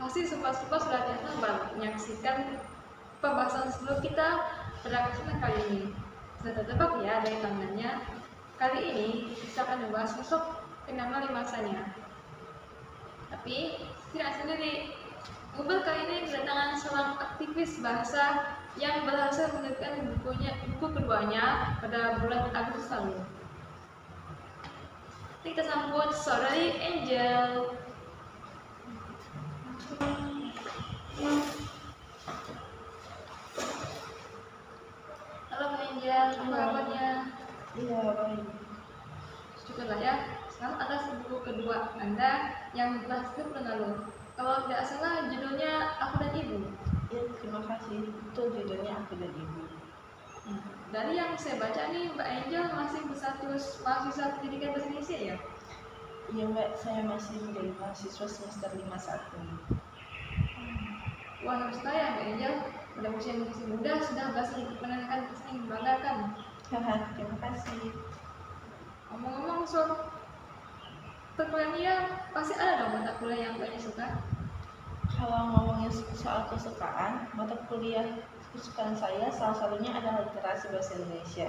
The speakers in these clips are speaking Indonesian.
Pasti sobat-sobat sudah tidak sabar menyaksikan pembahasan sebelum kita pada kesempatan kali ini. Sudah tertebak ya dari tangannya. Kali ini kita akan membahas sosok fenomenal di masanya. Tapi tidak sendiri. Google kali ini kedatangan seorang aktivis bahasa yang berhasil menerbitkan buku keduanya pada bulan Agustus lalu. Kita sambut saudari Angel. Halo Angel, apa kabarnya? Iya, baik. Syukurlah ya. Sekarang atas buku kedua Anda yang berhasil bulan lalu. Kalau tidak salah judulnya Aku dan Ibu. Ya, terima kasih. Itu judulnya Aku dan Ibu. Dari yang saya baca nih, Mbak Angel masih berstatus mahasiswa pendidikan bahasa Indonesia ya? Iya, Mbak. Saya masih menjadi mahasiswa semester 5 saat ini. Wah, harus kaya Mbak Angel. Pada usia yang masih muda sudah berhasil menanamkan pesan yang membanggakan. Haha, terima kasih. Ngomong-ngomong soal perkuliahan, pasti ada dong mata kuliah yang banyak suka. Kalau ngomongin soal kesukaan, mata kuliah kesukaan saya salah satunya adalah literasi bahasa Indonesia.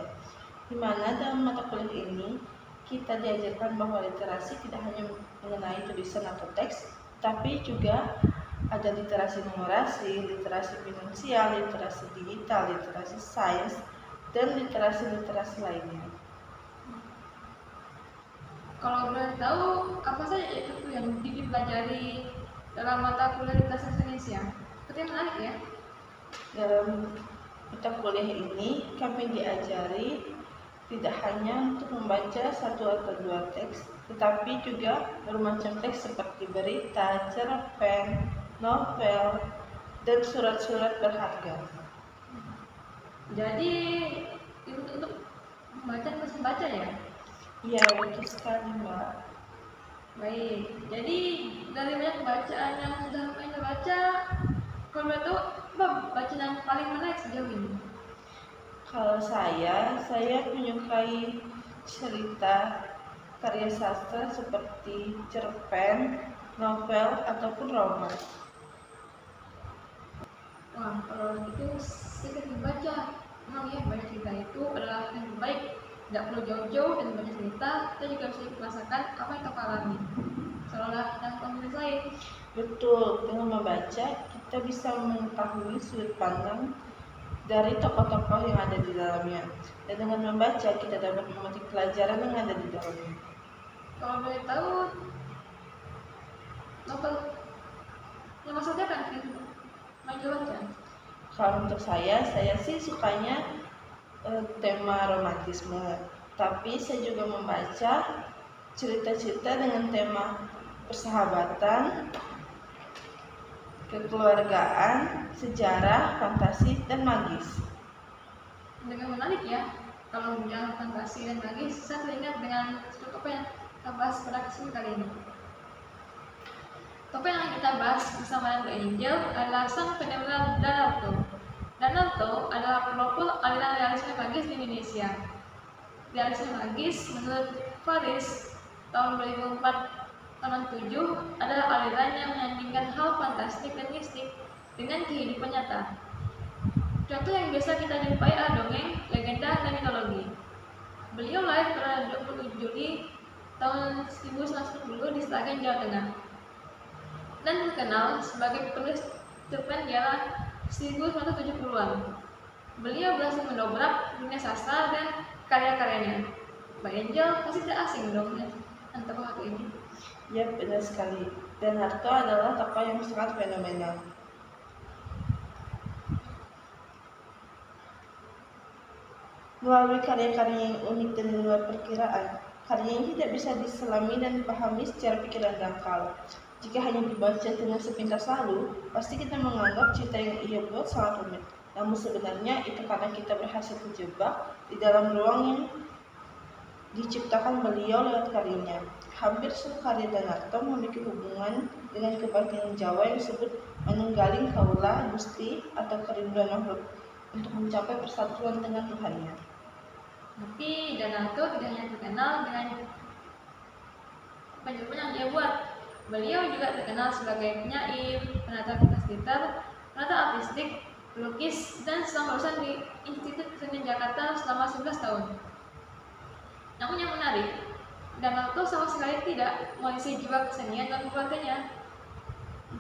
Di mana dalam mata kuliah ini kita diajarkan bahwa literasi tidak hanya mengenai tulisan atau teks, tapi juga ada literasi numerasi, literasi finansial, literasi digital, literasi sains, dan literasi lainnya. Kalau boleh tahu, apa saja itu yang dipelajari dalam mata kuliah literasi bahasa Indonesia? Seperti yang menarik ya. Dalam mata kuliah ini kami diajari tidak hanya untuk membaca satu atau dua teks, tetapi juga bermacam teks seperti berita, cerpen, novel, dan surat-surat berharga. Jadi itu untuk membaca ya? Iya, betul sekali, Mbak. Baik, jadi dari banyak bacaan yang sudah Anda baca, kalau boleh tahu, apa bacaan yang paling menarik sejauh ini? Kalau saya menyukai cerita karya sastra seperti cerpen, novel, ataupun roman. Wah, kalau gitu saya sering baca. Memang ya, banyak cerita itu adalah yang terbaik. Tidak perlu jauh-jauh dan banyak cerita, kita juga bisa merasakan apa yang kita alami. Seolah kita komunitas lain. Betul, dengan membaca kita bisa mengetahui sudut pandang dari tokoh-tokoh yang ada di dalamnya. Dan dengan membaca kita dapat memetik pelajaran yang ada di dalamnya. Kalau boleh tahu, novel yang maksudnya kan main baca? Kalau untuk saya sih sukanya tema romantisme. Tapi saya juga membaca cerita-cerita dengan tema persahabatan, kekeluargaan, sejarah, fantasi, dan magis. Dengan menarik ya. Kalau bilang fantasi dan magis, saya teringat dengan apa yang kita bahas pada kesempatan kali ini. Topik yang kita bahas bersama dengan Angel adalah sang fenomenal Danarto. Danarto adalah pelopor aliran realisme magis di Indonesia. Realisme magis menurut Faris tahun 2004-2007 adalah aliran yang menyandingkan hal fantastik dan mistik dengan kehidupan nyata. Contoh yang biasa kita jumpai adalah dongeng, legenda, dan mitologi. Beliau lahir pada 27 Juli tahun 1910 di Sragen, Jawa Tengah, dan terkenal sebagai penulis cerpen di era 1970-an. Beliau berhasil mendobrak dunia sastra dan karya-karyanya. Mbak Angel pasti tidak asing dong dengan tokoh satu ini. Ya, benar sekali. Danarto adalah tokoh yang sangat fenomenal. Melalui karya-karya yang unik dan di luar perkiraan, karyanya tidak bisa diselami dan dipahami secara pikiran dangkal. Jika hanya dibaca dengan sepintas lalu, pasti kita menganggap cerita yang ia buat sangat rumit. Namun sebenarnya itu karena kita berhasil terjebak di dalam ruang yang diciptakan beliau lewat karyanya. Hampir seluruh karya Danarto memiliki hubungan dengan kebatinan Jawa yang disebut manunggaling kaula gusti atau kerinduan makhluk untuk mencapai persatuan dengan Tuhannya. Tapi Danarto tidak hanya terkenal dengan penjelasan yang dia buat, Beliau juga terkenal sebagai penyair, penata kertas teater, penata artistik, pelukis, dan seorang dosen di Institut Kesenian Jakarta selama 11 tahun. Namun yang menarik, Danarto sama sekali tidak mengisi jiwa kesenian dan keluarganya.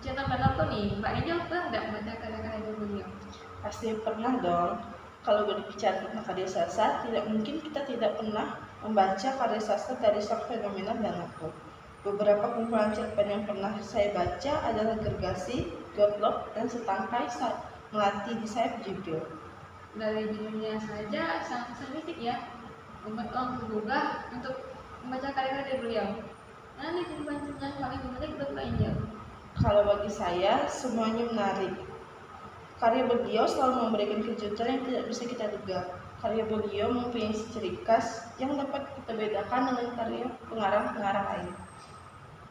Tentang Danarto nih, Mbak Angel pernah tidak membaca karya-karya beliau? Pasti pernah dong. Kalau berbicara tentang karya sastra, tidak mungkin kita tidak pernah membaca karya sastra dari sang fenomenal Danarto. Beberapa kumpulan cerpen yang pernah saya baca adalah Gergasi, Gottlob, dan Setangkai Melati di Sayap Jibril. Dari judulnya saja sangat mistik ya, membuat orang tergugah untuk membaca karya-karya beliau. Mana nih kumpulan cerpen yang paling menarik buat Mbak Angel? Kalau bagi saya, semuanya menarik. Karya beliau selalu memberikan kejutan yang tidak bisa kita duga. Karya beliau mempunyai ciri khas yang dapat kita bedakan dengan karya pengarang-pengarang lain.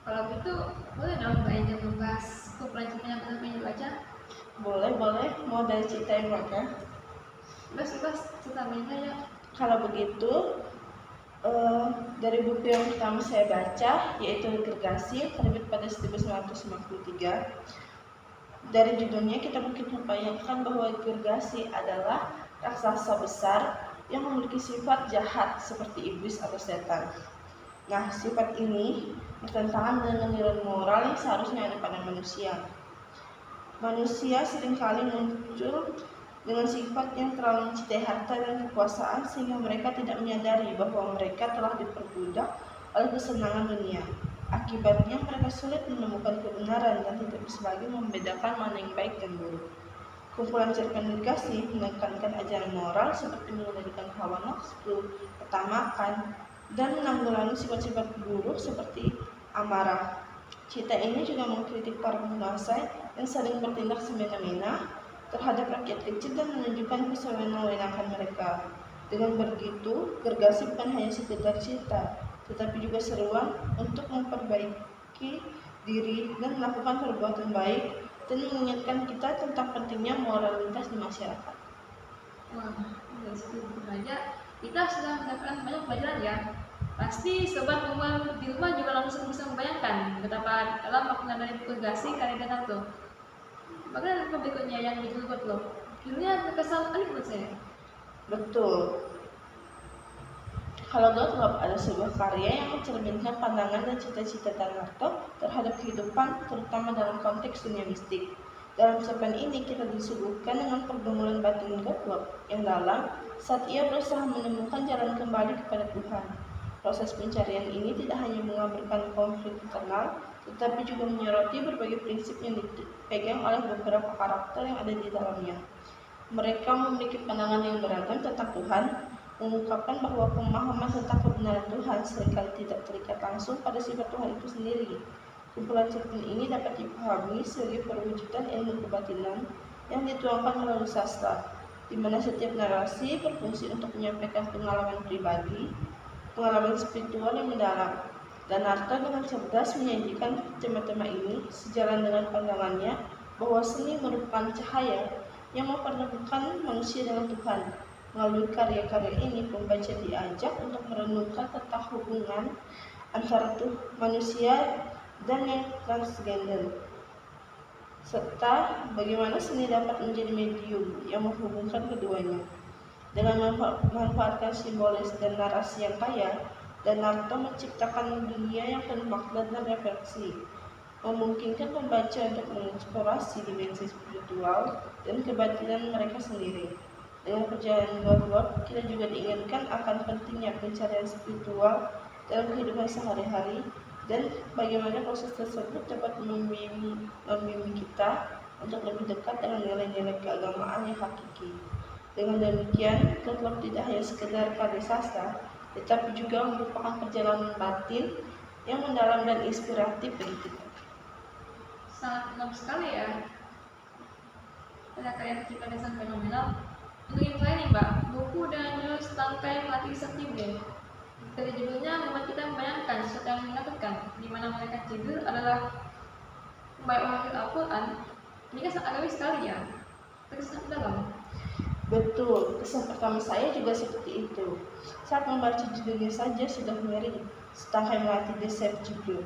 Kalau gitu, boleh dong Mbak Angel membahas kumpulan cerpen yang pernah Mbak Angel baca? Boleh. Mau dari cerita yang mana? Bebas, cerita Mbak Angel ya. Kalau begitu, dari buku yang pertama saya baca, yaitu Gergasi, terbit pada 1953. Dari judulnya kita mungkin membayangkan bahwa Gergasi adalah raksasa besar yang memiliki sifat jahat seperti iblis atau setan. Nah, sifat ini bertentangan dengan nilai moral yang seharusnya ada pada manusia. Manusia seringkali muncul dengan sifat yang terlalu mencintai harta dan kekuasaan sehingga mereka tidak menyadari bahwa mereka telah diperbudak oleh kesenangan dunia. Akibatnya mereka sulit menemukan kebenaran dan tidak bisa lagi membedakan mana yang baik dan buruk. Kumpulan cerpen Gergasi menekankan ajaran moral seperti mengendalikan hawa nafsu, ketamakan, dan menanggulangi sifat-sifat buruk seperti amarah. Cerita ini juga mengkritik para penguasa yang sering bertindak semena-mena terhadap rakyat kecil dan menunjukkan kesewenang-wenangan mereka. Dengan begitu, Gergasi bukan hanya sekedar cerita, tetapi juga seruan untuk memperbaiki diri dan melakukan perbuatan baik dan mengingatkan kita tentang pentingnya moralitas di masyarakat. Wah, dari situ saja kita sudah mendapatkan banyak pelajaran ya. Pasti sobat rumah di rumah juga langsung bisa membayangkan betapa dalam makna dari buku Gergasi karya Danarto. Bagaimana buku berikutnya yang berjudul Gottlob? Judulnya terkesan aneh menurut saya. Betul. Kalau Gottlob ada sebuah karya yang mencerminkan pandangan dan cita-cita Danarto terhadap kehidupan, terutama dalam konteks dunia mistik. Dalam cerpen ini kita disuguhkan dengan pergumulan batin Gottlob yang dalam saat ia berusaha menemukan jalan kembali kepada Tuhan. Proses pencarian ini tidak hanya mengabarkan konflik internal, tetapi juga menyoroti berbagai prinsip yang dipegang oleh beberapa karakter yang ada di dalamnya. Mereka memiliki pandangan yang beragam tentang Tuhan, mengungkapkan bahwa pemahaman tentang kebenaran Tuhan seringkali tidak terikat langsung pada sifat Tuhan itu sendiri. Kumpulan cerpen ini dapat dipahami sebagai perwujudan ilmu kebatinan yang dituangkan melalui sastra, di mana setiap narasi berfungsi untuk menyampaikan pengalaman pribadi, pengalaman spiritual yang mendalam. Danarto dengan cerdas menyajikan tema-tema ini sejalan dengan pandangannya bahwa seni merupakan cahaya yang mempertemukan manusia dengan Tuhan. Melalui karya-karya ini, pembaca diajak untuk merenungkan tentang hubungan antara manusia dan yang transgender, serta bagaimana seni dapat menjadi medium yang menghubungkan keduanya. Dengan memanfaatkan simbolis dan narasi yang kaya, Danarto menciptakan dunia yang penuh makna dan refleksi, memungkinkan pembaca untuk mengeksplorasi dimensi spiritual dan kebatinan mereka sendiri. Dengan perjalanan Gottlob, kita juga diingatkan akan pentingnya pencarian spiritual dalam kehidupan sehari-hari dan bagaimana proses tersebut dapat membimbing kita untuk lebih dekat dengan nilai-nilai keagamaan yang hakiki. Dengan demikian, Gottlob tidak hanya sekedar karya sastra, tetapi juga merupakan perjalanan batin yang mendalam dan inspiratif bagi kita. Sangat menarik sekali ya. Ada karya penciptaan yang sangat fenomenal. Untuk yang lain nih Mbak, buku dengan judul Setangkai Melati di Sayap Jibril. Dari judulnya membuat kita membayangkan sesuatu yang menakutkan, di mana malaikat Jibril adalah pembawa wahyu Al-Quran. Ini kan sangat agamis sekali ya, terkesan dalam. Betul, kesan pertama saya juga seperti itu. Saat membaca judulnya saja sudah ngeri, Setangkai Melati di Sayap Jibril.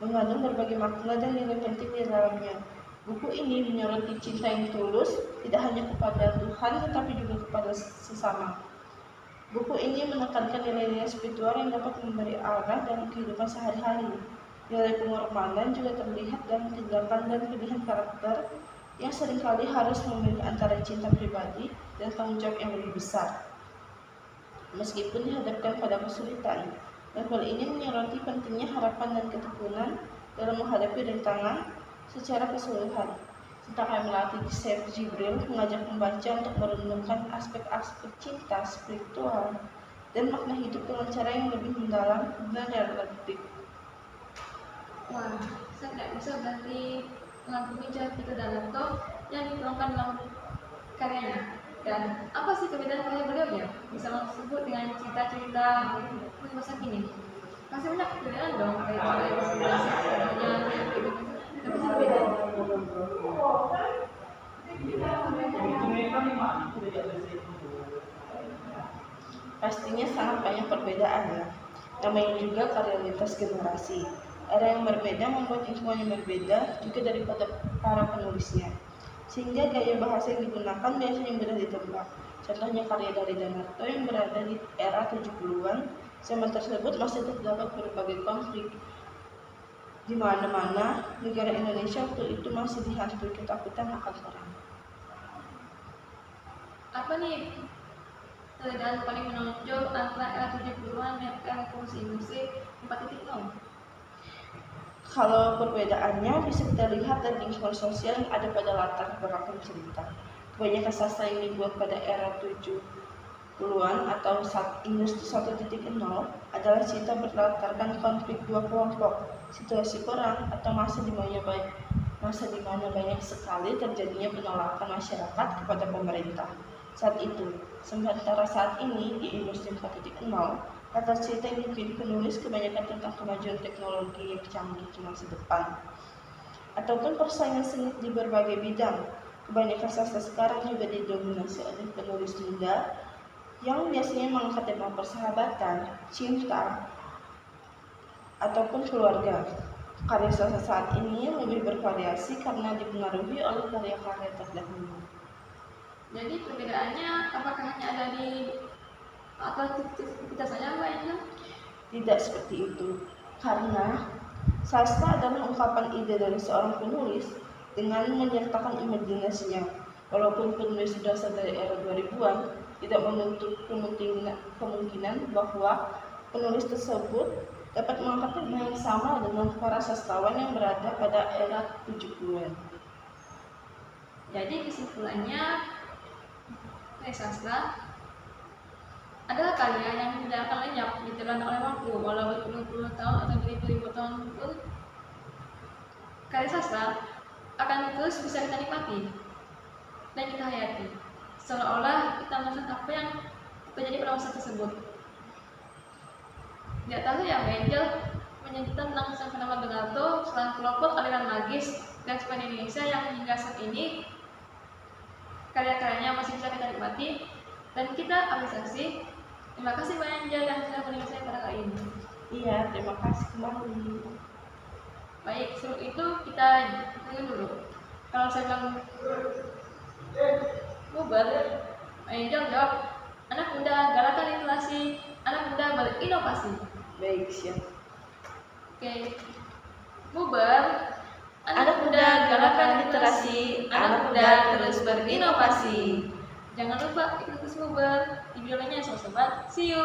mengandung berbagai makna dan nilai penting di dalamnya. Buku ini menyoroti cinta yang tulus, tidak hanya kepada Tuhan tetapi juga kepada sesama. Buku ini menekankan nilai-nilai spiritual yang dapat memberi arah dalam kehidupan sehari-hari. Nilai pengorbanan juga terlihat dalam tindakan dan pilihan karakter yang seringkali harus memilih antara cinta pribadi dan tanggung jawab yang lebih besar. Meskipun dihadapkan pada kesulitan, novel ini menyoroti pentingnya harapan dan ketekunan dalam menghadapi rintangan secara keseluruhan. Serta kami melatih Syekh Jibril mengajak pembaca untuk merenungkan aspek-aspek cinta, spiritual, dan makna hidup dengan cara yang lebih mendalam dan reflektif. Wah, saya tidak bisa berarti mengagumi cara pikir dan laptop yang dituangkan dalam karyanya. Dan apa sih perbedaan karya beliau ya? Bisa disebut dengan cerita-cerita masa kini. Masih banyak perbedaan dong kayak cara yang bisa Pastinya sangat banyak perbedaan ya. Namanya juga karya lintas generasi. Era yang berbeda membuat lingkungan yang berbeda juga daripada para penulisnya. Sehingga gaya bahasa yang digunakan biasanya mudah ditebak. Contohnya karya dari Danarto yang berada di era 70-an, zaman tersebut masih terdapat berbagai konflik. Di mana-mana, negara Indonesia waktu itu masih dihantui ketakutan akan perang. Apa nih perbedaan paling menonjol antara era 70-an dan era revolusi industri 4.0? Kalau perbedaannya bisa kita lihat dari lingkungan sosial yang ada pada latar belakang cerita. Kebanyakan sastra yang dibuat pada era 70-an atau industri 1.0 adalah cerita berlatarkan konflik dua kelompok, situasi perang atau masa di mana banyak sekali terjadinya penolakan masyarakat kepada pemerintah. Saat itu, sementara saat ini di industri 4.0, latar cerita yang dipilih penulis kebanyakan tentang kemajuan teknologi yang canggih di masa depan, ataupun persaingan sengit di berbagai bidang. Kebanyakan sastra sekarang juga didominasi oleh penulis muda yang biasanya mengangkat tema persahabatan, cinta, ataupun keluarga. Karya sastra saat ini lebih bervariasi karena dipengaruhi oleh karya-karya terdahulu. Jadi perbedaannya apakah hanya ada di atau kita saja Mbak Angel? Tidak seperti itu, karena sastra adalah ungkapan ide dari seorang penulis dengan menyertakan imajinasinya. Walaupun penulis berasal dari era 2000-an, tidak menutup kemungkinan bahwa penulis tersebut dapat mengangkat tema yang sama dengan para sastrawan yang berada pada era 70-an. Jadi kesimpulannya, karya sastra adalah karya yang tidak akan lenyap ditelan oleh waktu, walau berpuluh-puluh tahun atau beribu-ribu tahun pun karya sastra akan terus bisa kita nikmati dan kita hayati, seolah-olah kita merasakan apa yang terjadi pada masa tersebut. Tidak tahu ya Mbak Angel menceritakan tentang sang penama Danarto, seorang kelompok aliran magis dan sepanjang Indonesia yang hingga saat ini karya-karyanya masih bisa kita nikmati dan kita apresiasi. Terima kasih Mbak Angel yang sudah menemani saya pada kali ini. Iya, terima kasih kembali. Baik, sebelum itu kita dengar dulu. Kalau saya bilang bubar, Mbak Angel jawab, anak muda galakan literasi, anak muda berinovasi. Baik, siap. Oke, bubar, anak muda galakan literasi, anak muda terus berinovasi. Jangan lupa ikuti terus bubar di video lainnya, sobat. See you.